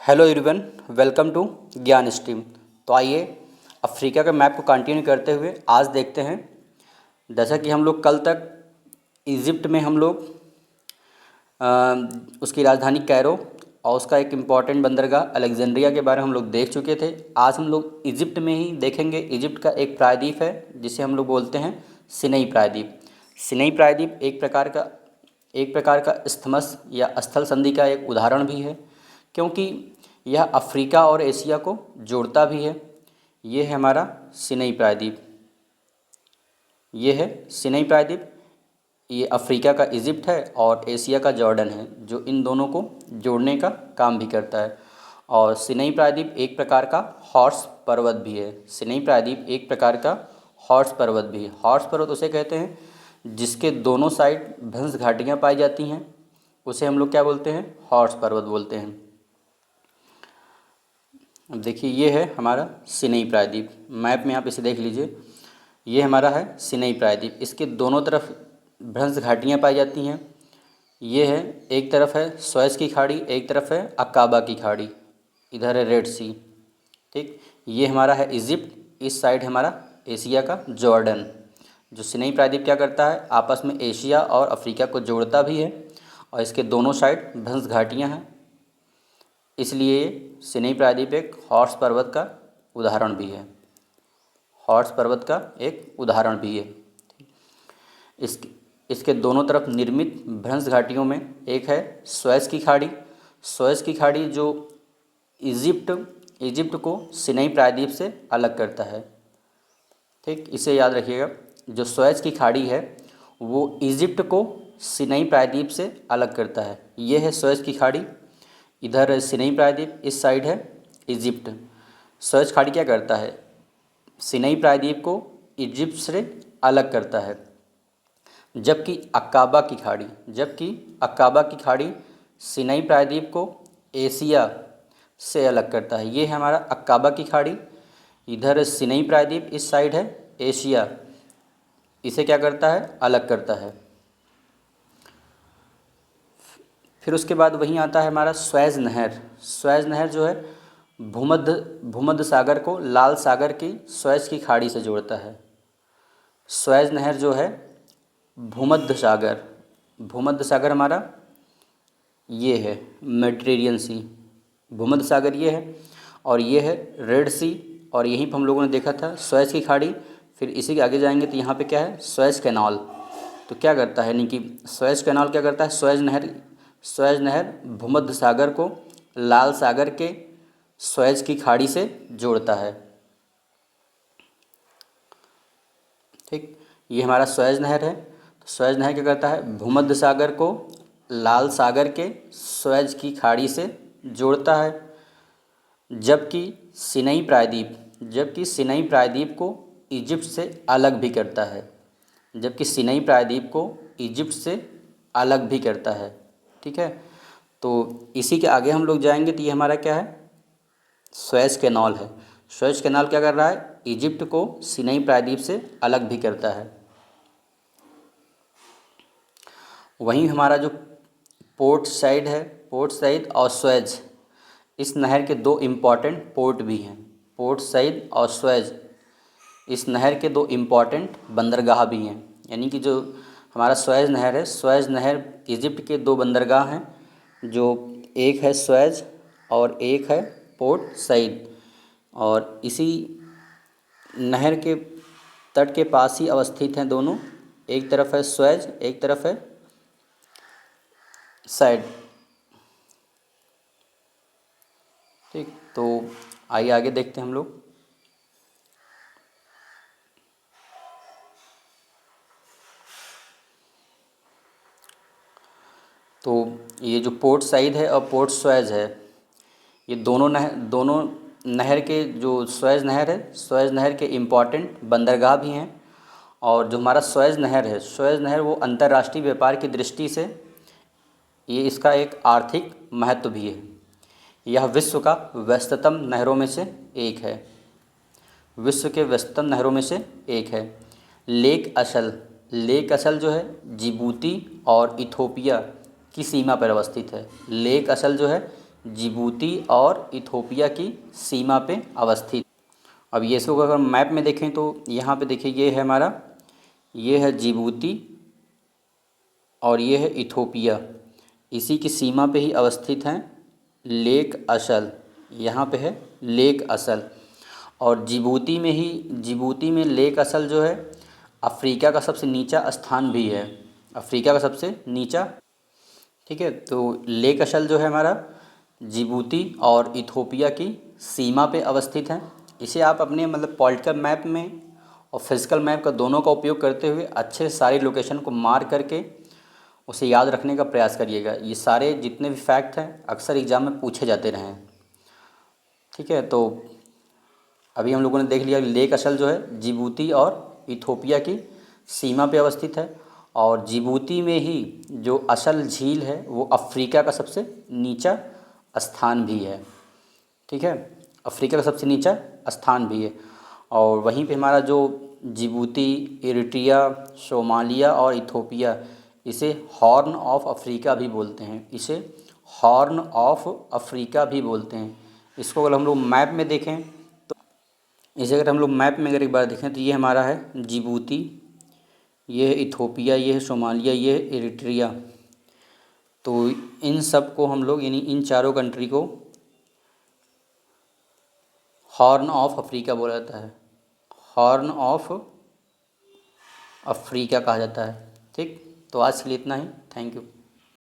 Hello everyone, welcome to ज्ञान stream. तो आइए अफ्रीका के मैप को कंटिन्यू करते हुए आज देखते हैं। जैसा कि हम लोग कल तक इजिप्ट में हम लोग उसकी राजधानी कैरो और उसका एक इम्पॉर्टेंट बंदरगाह अलेक्जेंड्रिया के बारे में हम लोग देख चुके थे। आज हम लोग इजिप्ट में ही देखेंगे। इजिप्ट का एक प्रायद्वीप है जिसे हम लोग बोलते हैं सिनई प्रायद्वीप। सिनई प्रायद्वीप एक प्रकार का स्थमस या स्थल संधि का एक उदाहरण भी है, क्योंकि यह अफ्रीका और एशिया को जोड़ता भी है। ये है हमारा सिनई प्रायद्वीप। ये है सिनई प्रायद्वीप। ये अफ्रीका का इजिप्ट है और एशिया का जॉर्डन है, जो इन दोनों को जोड़ने का काम भी करता है। और सिनई प्रायद्वीप एक प्रकार का हॉर्स पर्वत भी है। सिनई प्रायद्वीप एक प्रकार का हॉर्स पर्वत भी है। हॉर्स पर्वत उसे कहते हैं जिसके दोनों साइड भंस घाटियाँ पाई जाती हैं, उसे हम लोग क्या बोलते हैं? हॉर्स पर्वत बोलते हैं। अब देखिए, ये है हमारा सिनई प्रायद्वीप। मैप में आप इसे देख लीजिए। ये हमारा है सिनई प्रायद्वीप। इसके दोनों तरफ भ्रंश घाटियाँ पाई जाती हैं। ये है, एक तरफ है सुएज़ की खाड़ी, एक तरफ है अकाबा की खाड़ी, इधर है रेड सी। ठीक, ये हमारा है इजिप्ट, इस साइड हमारा एशिया का जॉर्डन। जो सिनई प्रायद्वीप क्या करता है, आपस में एशिया और अफ्रीका को जोड़ता भी है, और इसके दोनों साइड भ्रंश घाटियाँ हैं। इसलिए सिनई प्रायद्वीप एक हॉर्स पर्वत का उदाहरण भी है। हॉर्स पर्वत का एक उदाहरण भी है। इसके दोनों तरफ निर्मित भ्रंश घाटियों में एक है सुएज़ की खाड़ी। सुएज़ की खाड़ी जो इजिप्ट को सिनई प्रायद्वीप से अलग करता है। ठीक, इसे याद रखिएगा। जो सुएज़ की खाड़ी है वो इजिप्ट को सिनई प्रायद्वीप से अलग करता है। ये है सुएज़ की खाड़ी, इधर सिनई प्रायद्वीप, इस साइड है इजिप्ट। सुएज़ खाड़ी क्या करता है? सिनई प्रायद्वीप को इजिप्ट से अलग करता है, जबकि अक्काबा की खाड़ी सिनई प्रायद्वीप को एशिया से अलग करता है। ये है हमारा अक्काबा की खाड़ी, इधर सिनई प्रायद्वीप, इस साइड है एशिया, इसे क्या करता है? अलग करता है। फिर उसके बाद वहीं आता है हमारा स्वेज़ नहर। स्वेज़ नहर जो है भूमध्य सागर को लाल सागर की स्वेज़ की खाड़ी से जोड़ता है। स्वेज़ नहर जो है भूमध्य सागर हमारा ये है मेडिटेरियन सी, भूमध्य सागर ये है, और ये है रेड सी। और यहीं पर हम लोगों ने देखा था स्वेज़ की खाड़ी। फिर इसी के आगे जाएंगे तो यहाँ पे क्या है? Suez canal. तो क्या करता है, यानी कि स्वेज़ कैनाल क्या करता है? स्वेज़ नहर भूमध्य सागर को लाल सागर के स्वेज़ की खाड़ी से जोड़ता है। ठीक, ये हमारा स्वेज़ नहर है। तो स्वेज़ नहर क्या करता है? भूमध्य सागर को लाल सागर के स्वेज़ की खाड़ी से जोड़ता है, जबकि सिनई प्रायद्वीप को इजिप्ट से अलग भी करता है। ठीक है, तो इसी के आगे हम लोग जाएंगे तो ये हमारा क्या है? स्वेज़ कैनाल है। स्वेज़ कैनाल क्या कर रहा है? इजिप्ट को सिनई प्रायद्वीप से अलग भी करता है। वहीं हमारा जो पोर्ट साइड और स्वेज़, इस नहर के दो इम्पॉर्टेंट पोर्ट भी हैं। पोर्ट साइड और स्वेज़, इस नहर के दो इम्पॉर्टेंट बंदरगाह भी हैं। यानी कि जो हमारा स्वेज़ नहर है, स्वेज़ नहर इजिप्ट के दो बंदरगाह हैं, जो एक है स्वेज़ और एक है पोर्ट साइड। और इसी नहर के तट के पास ही अवस्थित हैं दोनों। एक तरफ है स्वेज़, एक तरफ है साइड। ठीक, तो आइए आगे देखते हैं हम लोग। तो ये जो पोर्ट साइड है और पोर्ट स्वेज़ है, ये दोनों नहर के जो स्वेज़ नहर के इम्पॉर्टेंट बंदरगाह भी हैं। और जो हमारा स्वेज़ नहर वो अंतर्राष्ट्रीय व्यापार की दृष्टि से ये इसका एक आर्थिक महत्व भी है। यह विश्व का व्यस्ततम नहरों में से एक है। लेक असल जो है जिबूती और इथोपिया की सीमा पर अवस्थित है। लेक असल जो है जिबूती और इथोपिया की सीमा पे अवस्थित। अब ये इसको अगर मैप में देखें तो यहाँ पे देखिए ये है हमारा, ये है जिबूती और ये है इथोपिया, इसी की सीमा पे ही अवस्थित हैं लेक असल। यहाँ पे है लेक असल, और जिबूती में ही, जिबूती में लेक असल जो है अफ्रीका का सबसे नीचा स्थान भी है, अफ्रीका का सबसे नीचा। ठीक है, तो लेक असल जो है हमारा जिबूती और इथोपिया की सीमा पे अवस्थित है। इसे आप अपने मतलब पॉलिटिकल मैप में और फिजिकल मैप का दोनों का उपयोग करते हुए अच्छे से सारी लोकेशन को मार्क करके उसे याद रखने का प्रयास करिएगा। ये सारे जितने भी फैक्ट हैं अक्सर एग्जाम में पूछे जाते रहे हैं। ठीक है, तो अभी हम लोगों ने देख लिया लेक असल जो है जिबूती और इथोपिया की सीमा पे अवस्थित है, और जिबूती में ही जो असल झील है वो अफ्रीका का सबसे नीचा स्थान भी है। ठीक है, अफ्रीका का सबसे नीचा स्थान भी है। और वहीं पे हमारा जो जिबूती, इरिट्रिया, सोमालिया और इथोपिया, इसे हॉर्न ऑफ अफ्रीका भी बोलते हैं, इसे हॉर्न ऑफ अफ्रीका भी बोलते हैं। इसको अगर हम लोग मैप में देखें तो इसे अगर हम लोग मैप में अगर एक बार देखें तो ये हमारा है जिबूती, ये है इथोपिया, ये है सोमालिया, ये है इरिट्रिया। तो इन सब को हम लोग यानी इन चारों कंट्री को हॉर्न ऑफ अफ्रीका बोला जाता है, हॉर्न ऑफ अफ्रीका कहा जाता है। ठीक, तो आज के लिए इतना ही। Thank you.